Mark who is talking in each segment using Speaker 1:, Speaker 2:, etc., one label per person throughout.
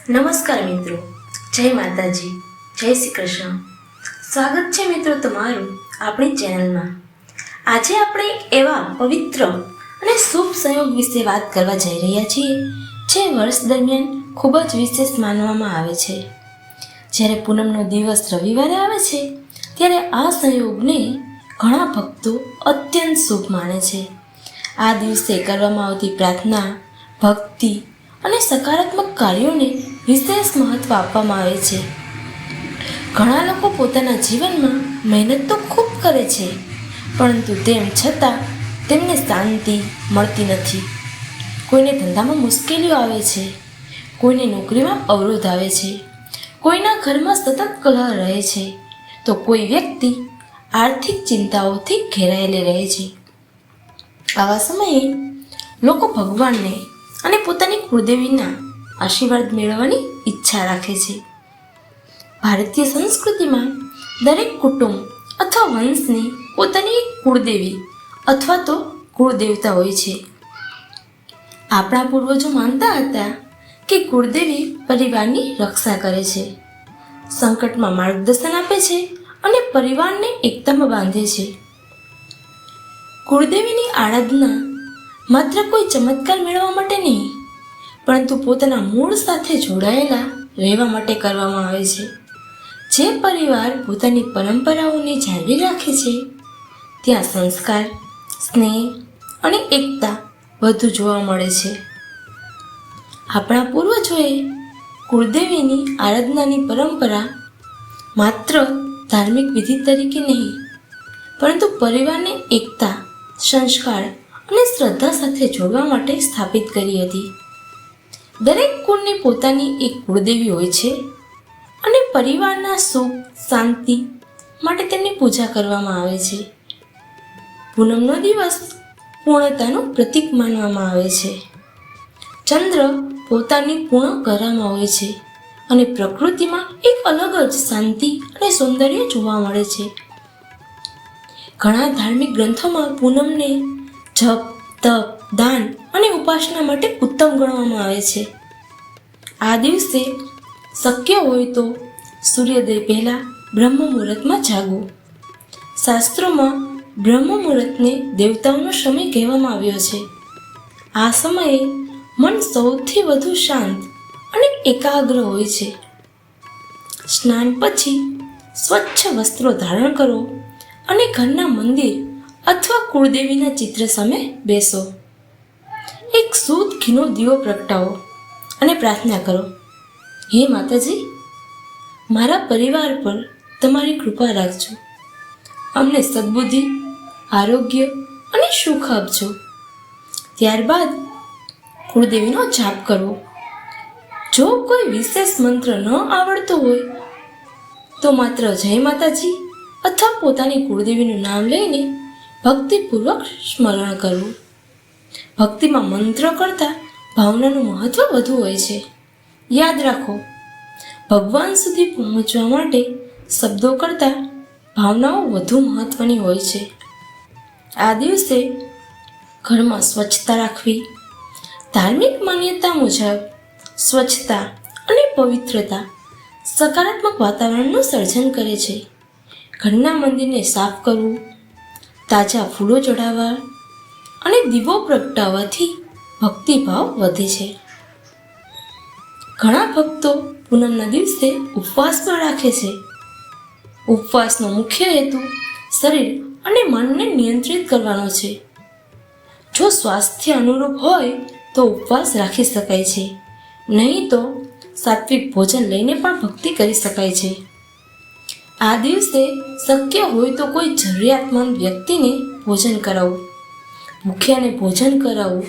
Speaker 1: નમસ્કાર મિત્રો, જય માતાજી, જય શ્રી કૃષ્ણ. સ્વાગત છે મિત્રો તમારું આપણી ચેનલમાં. આજે આપણે એવા પવિત્ર અને શુભ સંયોગ વિશે વાત કરવા જઈ રહ્યા છીએ જે વર્ષ દરમિયાન ખૂબ જ વિશેષ માનવામાં આવે છે. જ્યારે પૂનમનો દિવસ રવિવારે આવે છે ત્યારે આ સંયોગને ઘણા ભક્તો અત્યંત શુભ માને છે. આ દિવસે કરવામાં આવતી પ્રાર્થના, ભક્તિ અને સકારાત્મક કાર્યોને વિશેષ મહત્ત્વ આપવામાં આવે છે. ઘણા લોકો પોતાના જીવનમાં મહેનત તો ખૂબ કરે છે, પરંતુ તેમ છતાં તેમને શાંતિ મળતી નથી. કોઈને ધંધામાં મુશ્કેલીઓ આવે છે, કોઈને નોકરીમાં અવરોધ આવે છે, કોઈના ઘરમાં સતત કલહ રહે છે, તો કોઈ વ્યક્તિ આર્થિક ચિંતાઓથી ઘેરાયેલી રહે છે. આવા સમયે લોકો ભગવાનને અને પોતાની કુળદેવીના આશીર્વાદ મેળવવાની ઈચ્છા રાખે છે. ભારતીય સંસ્કૃતિમાં દરેક કુટુંબ અથવા વંશની પોતાની એક કુળદેવી અથવા તો કુળદેવતા હોય છે. આપણા પૂર્વજો માનતા હતા કે કુળદેવી પરિવારની રક્ષા કરે છે, સંકટમાં માર્ગદર્શન આપે છે અને પરિવારને એકતામાં બાંધે છે. કુળદેવીની આરાધના માત્ર કોઈ ચમત્કાર મેળવવા માટે નહીં, પરંતુ પોતાના મૂળ સાથે જોડાયેલા રહેવા માટે કરવામાં આવે છે. જે પરિવાર પોતાની પરંપરાઓને જાળવી રાખે છે ત્યાં સંસ્કાર, સ્નેહ અને એકતા વધુ જોવા મળે છે. આપણા પૂર્વજોએ કુળદેવીની આરાધનાની પરંપરા માત્ર ધાર્મિક વિધિ તરીકે નહીં, પરંતુ પરિવારને એકતા, સંસ્કાર અને શ્રદ્ધા સાથે જોડવા માટે સ્થાપિત કરી હતી. દરેક કુળની પોતાની એક કુળદેવી હોય છે અને પરિવારના સુખ, શાંતિ માટે તેમની પૂજા કરવામાં આવે છે. પૂનમનો દિવસ પૂર્ણતાનું પ્રતીક માનવામાં આવે છે. ચંદ્ર પોતાની પૂર્ણ કરામાં હોય છે અને પ્રકૃતિમાં એક અલગ જ શાંતિ અને સૌંદર્ય જોવા મળે છે. ઘણા ધાર્મિક ગ્રંથોમાં પૂનમને જપ, તપ, દાન અને ઉપાસના માટે ઉત્તમ ગણવામાં આવે છે. આ દિવસે શક્ય હોય તો સૂર્યોદય પહેલા બ્રહ્મ મુહૂર્તમાં જાગવું. શાસ્ત્રોમાં બ્રહ્મ મુહૂર્તને દેવતાઓનો સમય કહેવામાં આવ્યો છે. આ સમયે મન સૌથી વધુ શાંત અને એકાગ્ર હોય છે. સ્નાન પછી સ્વચ્છ વસ્ત્રો ધારણ કરો અને ઘરના મંદિર અથવા કુળદેવીના ચિત્ર સામે બેસો. એક શુદ્ધ ઘીનો દીવો પ્રગટાવો અને પ્રાર્થના કરો, હે માતાજી, મારા પરિવાર પર તમારી કૃપા રાખજો. અમને સદબુદ્ધિ, આરોગ્ય અને સુખ આપજો. ત્યારબાદ કુળદેવીનો જાપ કરવો. જો કોઈ વિશેષ મંત્ર ન આવડતો હોય તો માત્ર જય માતાજી અથવા પોતાની કુળદેવીનું નામ લઈને ભક્તિપૂર્વક સ્મરણ કરવું. ભક્તિમાં મંત્ર કરતાં ભાવનાનું મહત્વ વધુ હોય છે. યાદ રાખો, ભગવાન સુધી પહોંચવા માટે શબ્દો કરતાં ભાવનાઓ વધુ મહત્વની હોય છે. આ દિવસે ઘરમાં સ્વચ્છતા રાખવી. ધાર્મિક માન્યતા મુજબ સ્વચ્છતા અને પવિત્રતા સકારાત્મક વાતાવરણનું સર્જન કરે છે. ઘરના મંદિરને સાફ કરવું, તાજા ફૂલો ચડાવવા અને દીવો પ્રગટાવવાથી ભક્તિભાવ વધે છે. ઘણા ભક્તો પૂનમના દિવસે ઉપવાસ પણ રાખે છે. ઉપવાસનો મુખ્ય હેતુ શરીર અને મનને નિયંત્રિત કરવાનો છે. જો સ્વાસ્થ્ય અનુરૂપ હોય તો ઉપવાસ રાખી શકાય છે, નહીં તો સાત્વિક ભોજન લઈને પણ ભક્તિ કરી શકાય છે. આ દિવસે શક્ય હોય તો કોઈ જરૂરિયાતમંદ વ્યક્તિને ભોજન કરાવવું. ભૂખ્યાને ભોજન કરાવવું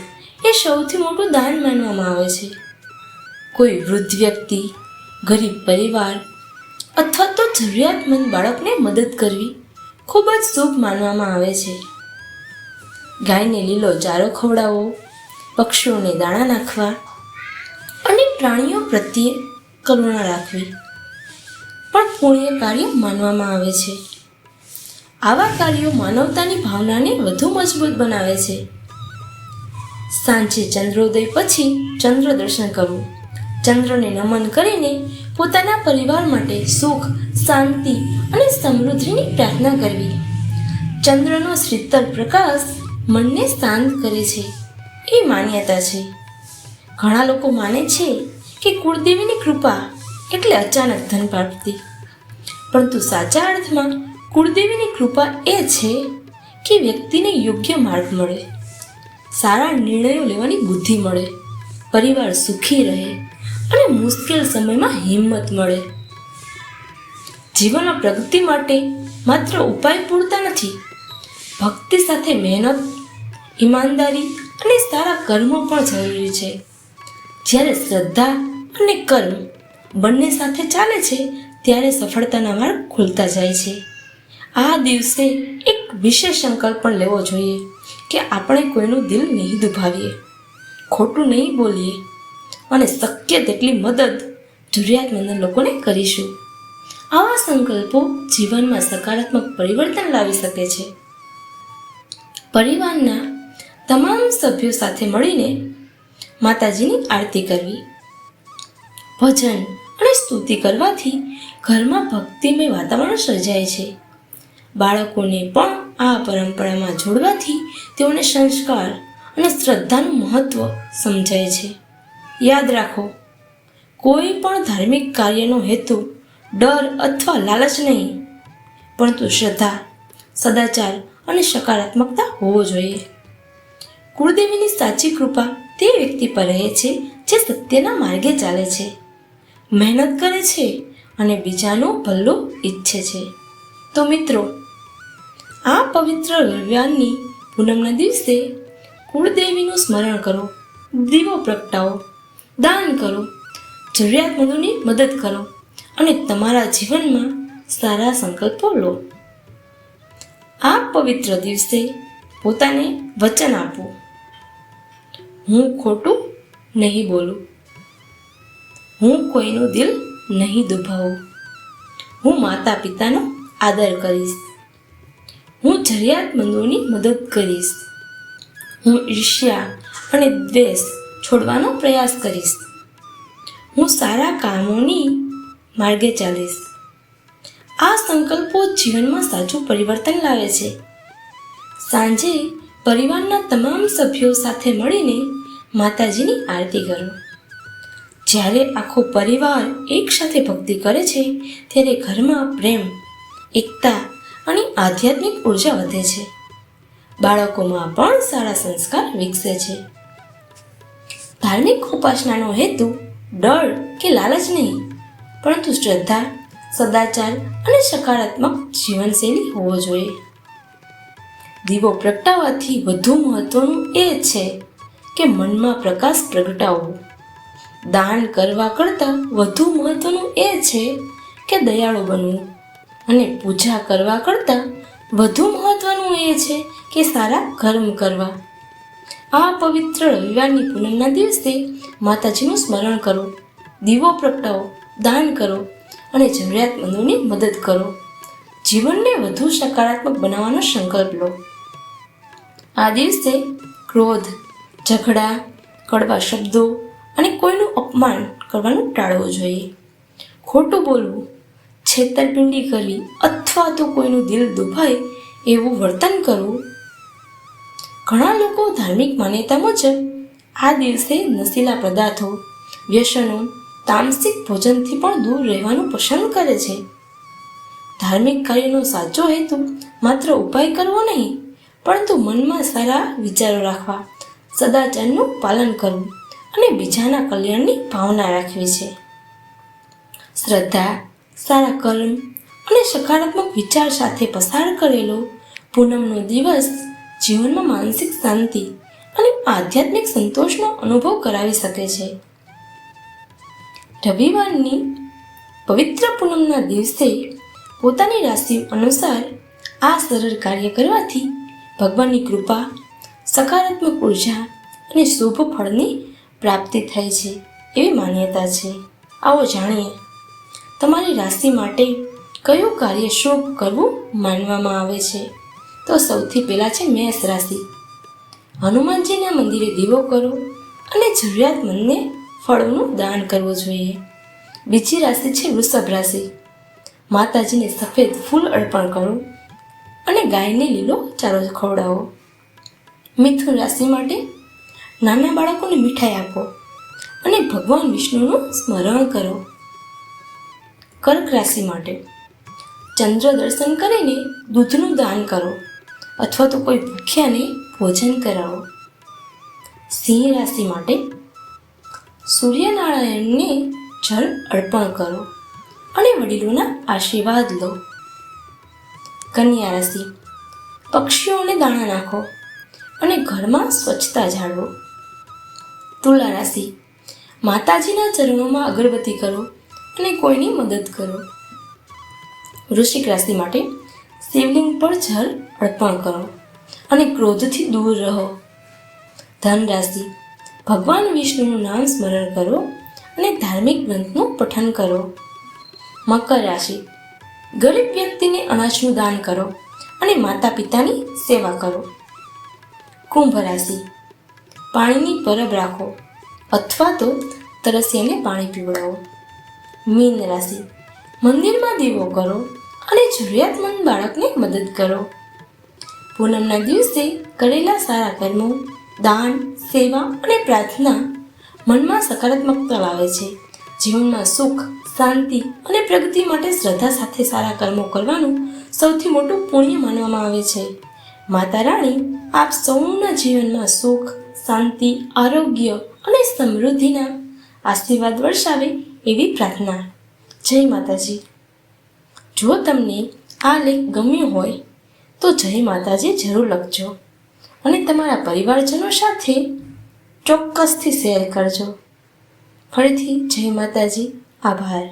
Speaker 1: એ સૌથી મોટું દાન માનવામાં આવે છે. કોઈ વૃદ્ધ વ્યક્તિ, ગરીબ પરિવાર અથવા તો જરૂરિયાતમંદ બાળકને મદદ કરવી ખૂબ જ શુભ માનવામાં આવે છે. ગાયને લીલો ચારો ખવડાવવો, પક્ષીઓને દાણા નાખવા અને પ્રાણીઓ પ્રત્યે કરુણા રાખવી પણ પુણ્ય કાર્ય માનવામાં આવે છે. આવા કાર્યો માનવતાની ભાવનાને વધુ મજબૂત બનાવે છે. સાંજે ચંદ્રોદય પછી ચંદ્ર દર્શન કરવું ચંદ્રને નમન કરીને પોતાના પરિવાર માટે સુખ, શાંતિ અને સમૃદ્ધિની પ્રાર્થના કરવી. ચંદ્રનો શીતળ પ્રકાશ મનને શાંત કરે છે એ માન્યતા છે. ઘણા લોકો માને છે કે કુળદેવીની કૃપા એટલે અચાનક ધન પ્રાપ્તિ, પરંતુ સાચા અર્થમાં કુળદેવીની કૃપા એ છે કે વ્યક્તિને યોગ્ય માર્ગ મળે, સારા નિર્ણયો લેવાની બુદ્ધિ મળે, પરિવાર સુખી રહે અને મુશ્કેલ સમયમાં હિંમત મળે. જીવનમાં પ્રગતિ માટે માત્ર ઉપાય પૂરતા નથી, ભક્તિ સાથે મહેનત, ઈમાનદારી અને સારા કર્મો પણ જરૂરી છે. જ્યારે શ્રદ્ધા અને કર્મ બંને સાથે ચાલે છે ત્યારે સફળતાના માર્ગ ખુલતા જાય છે. આ દિવસે એક વિશેષ સંકલ્પ પણ લેવો જોઈએ કે આપણે કોઈનું દિલ નહીં દુભાવીએ, ખોટું નહીં બોલીએ અને શક્ય તેટલી મદદ જરૂરિયાતમંદ લોકોને કરીશું. આવા સંકલ્પો જીવનમાં સકારાત્મક પરિવર્તન લાવી શકે છે. પરિવારના તમામ સભ્યો સાથે મળીને માતાજીની આરતી કરવી, ભજન અને સ્તુતિ કરવાથી ઘરમાં ભક્તિમય વાતાવરણ સર્જાય છે. બાળકોને પણ આ પરંપરામાં જોડવાથી તેઓને સંસ્કાર અને શ્રદ્ધાનું મહત્વ સમજાય છે. યાદ રાખો, કોઈ પણ ધાર્મિક કાર્યનો હેતુ ડર અથવા લાલચ નહીં, પરંતુ શ્રદ્ધા, સદાચાર અને સકારાત્મકતા હોવો જોઈએ. કુળદેવીની સાચી કૃપા તે વ્યક્તિ પર રહે છે જે સત્યના માર્ગે ચાલે છે, મહેનત કરે છે અને બીજાનું ભલું ઈચ્છે છે. તો મિત્રો, આ પવિત્ર રવિવારની પૂનમના દિવસે કુળદેવીનું સ્મરણ કરો, દીવો પ્રગટાવો, દાન કરો, જરૂરિયાતમંદોની મદદ કરો અને તમારા જીવનમાં સારા સંકલ્પો લો. આ પવિત્ર દિવસે પોતાને વચન આપો, હું ખોટું નહીં બોલું, હું કોઈનું દિલ નહીં દુભાવું, હું માતા પિતાનો આદર કરીશ, હું જરૂરિયાતમંદોની મદદ કરીશ, હું ઈર્ષ્યા અને દ્વેષ છોડવાનો પ્રયાસ કરીશ, હું સારા કામોની માર્ગે ચાલીશ. આ સંકલ્પો જીવનમાં સાચું પરિવર્તન લાવે છે. સાંજે પરિવારના તમામ સભ્યો સાથે મળીને માતાજીની આરતી કરો. જ્યારે આખો પરિવાર એકસાથે ભક્તિ કરે છે ત્યારે ઘરમાં પ્રેમ, એકતા અને આધ્યાત્મિક ઉર્જા વધે છે. બાળકોમાં પણ સારા સંસ્કાર વિકસે છે. ધાર્મિક ઉપાસનાનો હેતુ ડર કે લાલચ નહીં, પરંતુ શ્રદ્ધા, સદાચાર અને સકારાત્મક જીવનશૈલી હોવો જોઈએ. દીવો પ્રગટાવવાથી વધુ મહત્વનું એ છે કે મનમાં પ્રકાશ પ્રગટાવવો. દાન કરવા કરતાં વધુ મહત્વનું એ છે કે દયાળુ બનવું, અને પૂજા કરવા કરતાં વધુ મહત્વનું એ છે કે સારા કર્મ કરવા. આ પવિત્ર રવિવારની પૂનમના દિવસે માતાજીનું સ્મરણ કરો, દીવો પ્રગટાવો, દાન કરો અને જરૂરિયાતમંદોની મદદ કરો. જીવનને વધુ સકારાત્મક બનાવવાનો સંકલ્પ લો. આ દિવસે ક્રોધ, ઝઘડા, કડવા શબ્દો અને કોઈનું અપમાન કરવાનું ટાળવું જોઈએ. ખોટું બોલવું, છેતરપિંડી કરવી અથવા તો કોઈનું દિલ દુભાય એવું વર્તન કરવું. ઘણા લોકો ધાર્મિક માન્યતા મુજબ આ દિવસે નશીલા પદાર્થો, વ્યસનો, તામસિક ભોજનથી પણ દૂર રહેવાનું પસંદ કરે છે. ધાર્મિક કાર્યનો સાચો હેતુ માત્ર ઉપાય કરવો નહીં, પરંતુ મનમાં સારા વિચારો રાખવા, સદાચારનું પાલન કરવું અને બીજાના કલ્યાણની ભાવના રાખવી છે. શ્રદ્ધા, સારા કર્મ અને સકારાત્મક વિચાર સાથે પસાર કરેલો પૂનમનો દિવસ જીવનમાં માનસિક શાંતિ અને આધ્યાત્મિક સંતોષનો અનુભવ કરાવી શકે છે. રવિવારની પવિત્ર પૂનમના દિવસે પોતાની રાશિ અનુસાર આ સરળ કાર્ય કરવાથી ભગવાનની કૃપા, સકારાત્મક ઉર્જા અને શુભ ફળની પ્રાપ્તિ થાય છે એવી માન્યતા છે. આવો જાણીએ તમારી રાશિ માટે કયું કાર્ય શુભ કરવું માનવામાં આવે છે. તો સૌથી પહેલાં છે મેષ રાશિ. હનુમાનજીના મંદિરે દીવો કરો અને જરૂરિયાતમંદને ફળોનું દાન કરવું જોઈએ. બીજી રાશિ છે વૃષભ રાશિ. માતાજીને સફેદ ફૂલ અર્પણ કરો અને ગાયને લીલો ચારો ખવડાવો. મિથુન રાશિ માટે નાના બાળકોને મીઠાઈ આપો અને ભગવાન વિષ્ણુનું સ્મરણ કરો. કર્ક રાશિ માટે ચંદ્ર દર્શન કરીને દૂધનું દાન કરો અથવા તો કોઈ ભૂખ્યાને ભોજન કરાવો. સિંહ રાશિ માટે સૂર્યનારાયણને જળ અર્પણ કરો અને વડીલોના આશીર્વાદ લો. કન્યા રાશિ પક્ષીઓને દાણા નાખો અને ઘરમાં સ્વચ્છતા જાળવો. તુલા રાશિ માતાજીના ચરણોમાં અગરબત્તી કરો અને કોઈની મદદ કરો. વૃશ્ચિક રાશિ માટે શિવલિંગ પર જળ અર્પણ કરો અને ક્રોધથી દૂર રહો. ધન રાશિ ભગવાન વિષ્ણુનું નામ સ્મરણ કરો અને ધાર્મિક ગ્રંથનું પઠન કરો. મકર રાશિ ગરીબ વ્યક્તિને અનાજનું દાન કરો અને માતા પિતાની સેવા કરો. કુંભ રાશિ પાણીની પરબ રાખો અથવા તો તરસ્યાને પાણી પીવડાવો. મીન રાશિ મંદિરમાં દીવો કરો અને જરૂરિયાતમંદ બાળકને મદદ કરો. પૂનમના દિવસે કરેલા સારા કર્મો, દાન, સેવા અને પ્રાર્થના મનમાં સકારાત્મકતા લાવે છે. જીવનમાં સુખ, શાંતિ અને પ્રગતિ માટે શ્રદ્ધા સાથે સારા કર્મો કરવાનું સૌથી મોટું પુણ્ય માનવામાં આવે છે. માતા રાણી આપ સૌના જીવનમાં સુખ, શાંતિ, આરોગ્ય અને સમૃદ્ધિના આશીર્વાદ વર્ષાવે એવી પ્રાર્થના. જય માતાજી. જો તમને આ લેખ ગમ્યો હોય તો જય માતાજી જરૂર લખજો અને તમારા પરિવારજનો સાથે ચોક્કસથી શેર કરજો. ફરીથી જય માતાજી. આભાર.